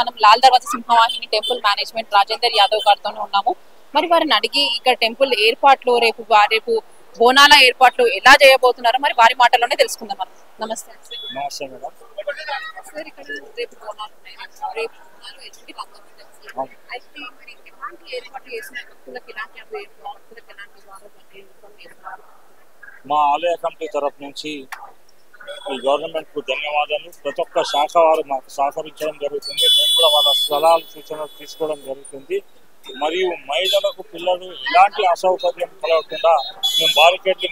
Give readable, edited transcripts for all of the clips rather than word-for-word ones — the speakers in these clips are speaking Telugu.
మనం లాల్ దర్వాజా సింహవాహిని టెంపుల్ మేనేజ్మెంట్ రాజేందర్ యాదవ్ గారితోనే ఉన్నాము. మరి వారిని అడిగి ఇక్కడ టెంపుల్ ఏర్పాట్లు రేపు బోనాల ఏర్పాట్లు ఎలా చేయబోతున్నారో మరి వారి మాటల్లోనే తెలుసుకుందాం మనం. నమస్తే. నమస్తే మేడం. సార్, ఇక్కడ రేపు బోనాలు ఉన్నాయి. రేపు బోనాలు ఎటువంటి రంగం అయితే మరి ఎలాంటి ఏర్పాట్లు చేస్తున్నారు? భక్తులకు ఎలాంటి భక్తులకు ఎలాంటి చేస్తున్నారు? మా ఆలయ కమిటీ తరఫు నుంచి ఈ గవర్నమెంట్ కు ధన్యవాదాలు. ప్రతి ఒక్క శాఖ వారు మాకు సహకరించడం జరుగుతుంది. మేము కూడా వాళ్ళ సలహాలు సూచనలు తీసుకోవడం జరుగుతుంది. మరియు మహిళలకు పిల్లలు ఎలాంటి అసౌకర్యం కలగకుండా మేము బారికేడ్లు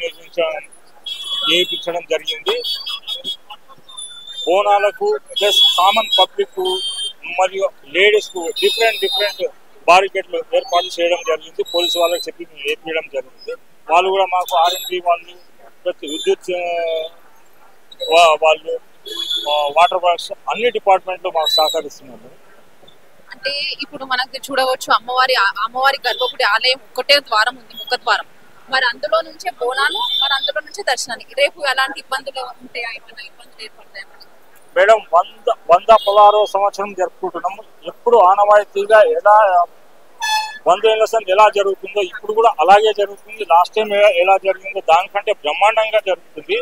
చేయించడం జరిగింది. బోనాలకు ప్లస్ కామన్ పబ్లిక్ మరియు లేడీస్ కు డిఫరెంట్ బారికేడ్లు ఏర్పాటు చేయడం జరిగింది. పోలీసు వాళ్ళకి చెప్పి ఏర్పడడం జరిగింది. వాళ్ళు కూడా మాకు ఆర్ఎండ్బి వాళ్ళు, ప్రతి విద్యుత్ వాళ్ళు, వాటర్ వర్క్స్ అన్ని డిపార్ట్మెంట్లు మాకు సహకరిస్తున్నారు. అంటే ఇప్పుడు మనకి చూడవచ్చు అమ్మవారి గర్భగుడి ఆలయం ఒక్కటే ద్వారం ఉంది, ముఖద్వారం. మరి అందులో నుంచే బోనాలు, మరి అందులో నుంచే దర్శనానికి రేపు ఎలాంటి ఇబ్బందులు ఉంటాయా? ఏమైనా ఇబ్బందులు ఏర్పడతాయా మేడం? 116వ సంవత్సరం జరుపుకుంటున్నాము. ఎప్పుడు ఆనవాయితీగా ఎలా 100 ఏళ్ల సంది ఎలా జరుగుతుందో ఇప్పుడు కూడా అలాగే జరుగుతుంది. లాస్ట్ టైం ఎలా జరిగిందో దానికంటే బ్రహ్మాండంగా జరుగుతుంది.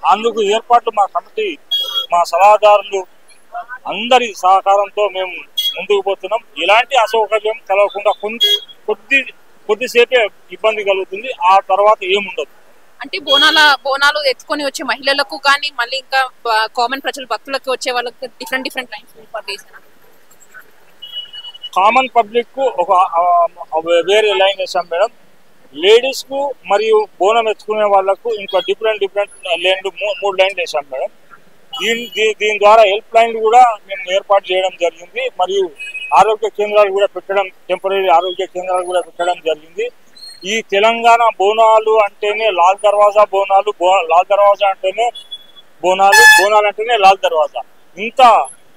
అందుకు ఏర్పాట్లు మా కమిటీ, మా సలహాదారులు అందరి సహకారంతో మేము ముందుకు పోతున్నాం. ఎలాంటి అసౌకర్యం కలగకుండా కొద్దిసేపే ఇబ్బంది కలుగుతుంది, ఆ తర్వాత ఏముండదు. అంటే బోనాలు ఎత్తుకొని వచ్చే మహిళలకు కానీ మళ్ళీ ఇంకా కామన్ ప్రజలు భక్తులకు వచ్చే వాళ్ళకి డిఫరెంట్ లైన్స్ ఏర్పాటు చేస్తున్నారు. కామన్ పబ్లిక్ కు ఒక వేరే లైన్ వేసాం మేడం. లేడీస్ కు మరియు బోనం ఎత్తుకునే వాళ్ళకు ఇంకా డిఫరెంట్ లైన్లు 3 లైన్లు వేసాం మేడం. దీని ద్వారా హెల్ప్ లైన్లు కూడా మేము ఏర్పాటు చేయడం జరిగింది. మరియు ఆరోగ్య కేంద్రాలు కూడా పెట్టడం, టెంపరీ ఆరోగ్య కేంద్రాలు కూడా పెట్టడం జరిగింది. ఈ తెలంగాణ బోనాలు అంటేనే లాల్ దర్వాజా బోనాలు, లాల్ దర్వాజా అంటేనే బోనాలు అంటేనే లాల్ దర్వాజా. ఇంత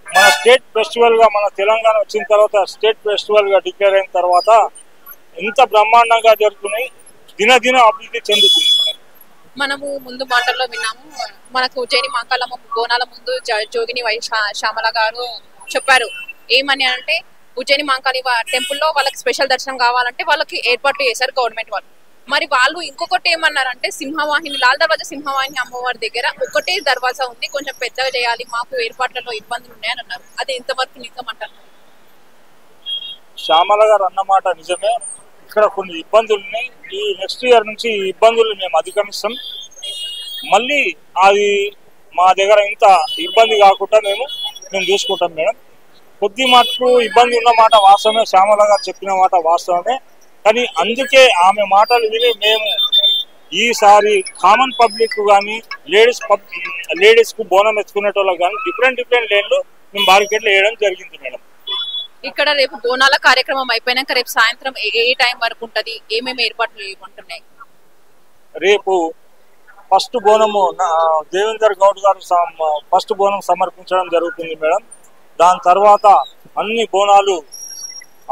మన స్టేట్ ఫెస్టివల్ గా, మన తెలంగాణ వచ్చిన తర్వాత స్టేట్ ఫెస్టివల్ గా డిక్లేర్ అయిన తర్వాత ఇంత బ్రహ్మాండంగా జరుగుతున్నాయి. దినదిన అభివృద్ధి చెందుతుంది. మనము ముందు మాటల్లో విన్నాము, మనకు ఉజ్జయిని మహాకాళమ్మ బోనాల ముందు జోగిని శ్యామల గారు చెప్పారు ఏమని అంటే, ఉజ్జయిని మహాకాళి టెంపుల్లో వాళ్ళకి స్పెషల్ దర్శనం కావాలంటే వాళ్ళకి ఏర్పాట్లు చేశారు గవర్నమెంట్ వాళ్ళు. మరి వాళ్ళు ఇంకొకటి ఏమన్నారంటే, సింహవాహిని లాల్ దర్వాజా సింహవాహిని అమ్మవారి దగ్గర ఒకటే దర్వాజా ఉంది, కొంచెం పెద్దగా చేయాలి, మాకు ఏర్పాట్లలో ఇబ్బందులు ఉన్నాయని అన్నారు. అది ఎంతవరకు నిజమంటారు? శ్యామల గారు అన్నమాట నిజమే. ఇక్కడ కొన్ని ఇబ్బందులు ఉన్నాయి. ఈ నెక్స్ట్ ఇయర్ నుంచి ఈ ఇబ్బందులు మేము అధిగమిస్తాం. మళ్ళీ అది మా దగ్గర ఇంత ఇబ్బంది కాకుండా మేము చూసుకుంటాం మేడం. కొద్ది మటుకు ఇబ్బంది ఉన్న మాట వాస్తవమే, శ్యామల గారు చెప్పిన మాట వాస్తవమే. కానీ అందుకే ఆమె మాటలు విని మేము ఈసారి కామన్ పబ్లిక్ కానీ లేడీస్ కు బోనం ఎత్తుకునేటోళ్ళకి కానీ డిఫరెంట్ లైన్లు మేము బారికేడ్లు వేయడం జరిగింది మేడం. ఇక్కడ రేపు బోనాల కార్యక్రమం అయిపోయినాక రేపు సాయంత్రం ఏ టైం వరకు ఉంటది? ఏమేమి ఏర్పాట్లు ఏమంటున్నాయి? రేపు ఫస్ట్ బోనము దేవేందర్ గౌడ్ గారు ఫస్ట్ బోనం సమర్పించడం జరుగుతుంది మేడం. దాని తర్వాత అన్ని బోనాలు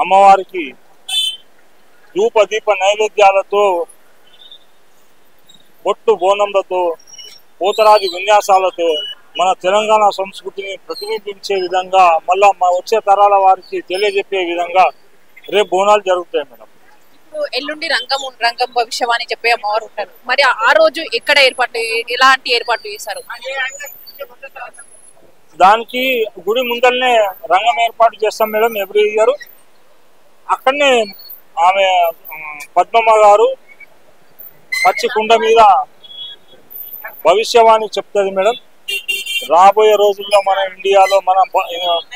అమ్మవారికి ధూపదీప నైవేద్యాలతో, బొట్టు బోనంలతో, పోతరాజు విన్యాసాలతో మన తెలంగాణ సంస్కృతిని ప్రతిబింబించే విధంగా, మళ్ళా మా వచ్చే తరాల వారికి తెలియజెప్పే విధంగా రేపు బోనాలు జరుగుతాయి మేడం. ఇప్పుడు ఎల్లుండి రంగం భవిష్యవాణి చెప్పే అమ్మవారు ఉంటారు. మరి ఆ రోజు ఎక్కడ ఎలాంటి ఏర్పాట్లు చేశారు? దానికి గుడి ముందరనే రంగం ఏర్పాటు చేస్తాం మేడం ఎవ్రీ ఇయర్. అక్కడనే ఆమె పద్మమ్మ గారు పచ్చి కుండ మీద భవిష్యవాణి చెప్తుంది మేడం. రాబోయే రోజుల్లో మన ఇండియాలో, మన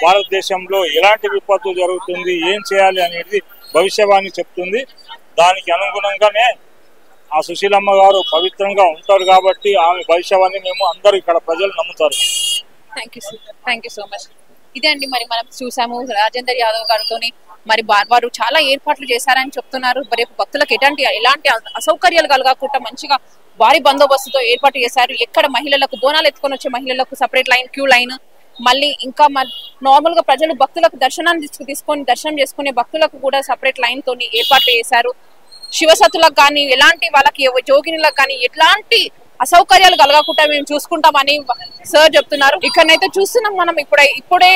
భారతదేశంలో ఎలాంటి విపత్తు జరుగుతుంది, ఏం చేయాలి అనేది భవిష్యవాణి చెప్తుంది. దానికి అనుగుణంగానే ఆ సుశీలమ్మ గారు పవిత్రంగా ఉంటారు కాబట్టి ఆమె భవిష్యవాణి మేము అందరూ ఇక్కడ ప్రజలు నమ్ముతారు. Thank you so much. ఇదే అండి, మరి మనం చూసాము రాజేందర్ యాదవ్ గారితో. మరి వారు చాలా ఏర్పాట్లు చేశారని చెప్తున్నారు. రేపు భక్తులకు ఎలాంటి అసౌకర్యాలు కలగకుండా మంచిగా భారీ బందోబస్తుతో ఏర్పాటు చేశారు. ఎక్కడ మహిళలకు బోనాలు ఎత్తుకొని వచ్చే మహిళలకు సపరేట్ లైన్, క్యూ లైన్, మళ్ళీ ఇంకా నార్మల్ గా ప్రజలు భక్తులకు దర్శనాన్ని తీసుకొని దర్శనం చేసుకునే భక్తులకు కూడా సపరేట్ లైన్ తోని ఏర్పాట్లు చేశారు. శివసతులకు కానీ ఎలాంటి వాళ్ళకి జోగినులకు కానీ ఎట్లాంటి అసౌకర్యాలు కలగకుండా మేము చూసుకుంటామని సార్ చెప్తున్నారు. ఇక్కడనైతే చూస్తున్నాం మనం ఇప్పుడే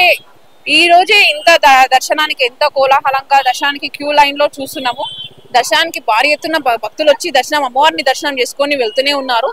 ఈ రోజే ఇంత దర్శనానికి ఎంత కోలాహలంగా దర్శనానికి క్యూ లైన్ లో చూస్తున్నాము. దర్శనానికి భారీ ఎత్తున భక్తులు వచ్చి అమ్మవారిని దర్శనం చేసుకొని వెళ్తూనే ఉన్నారు.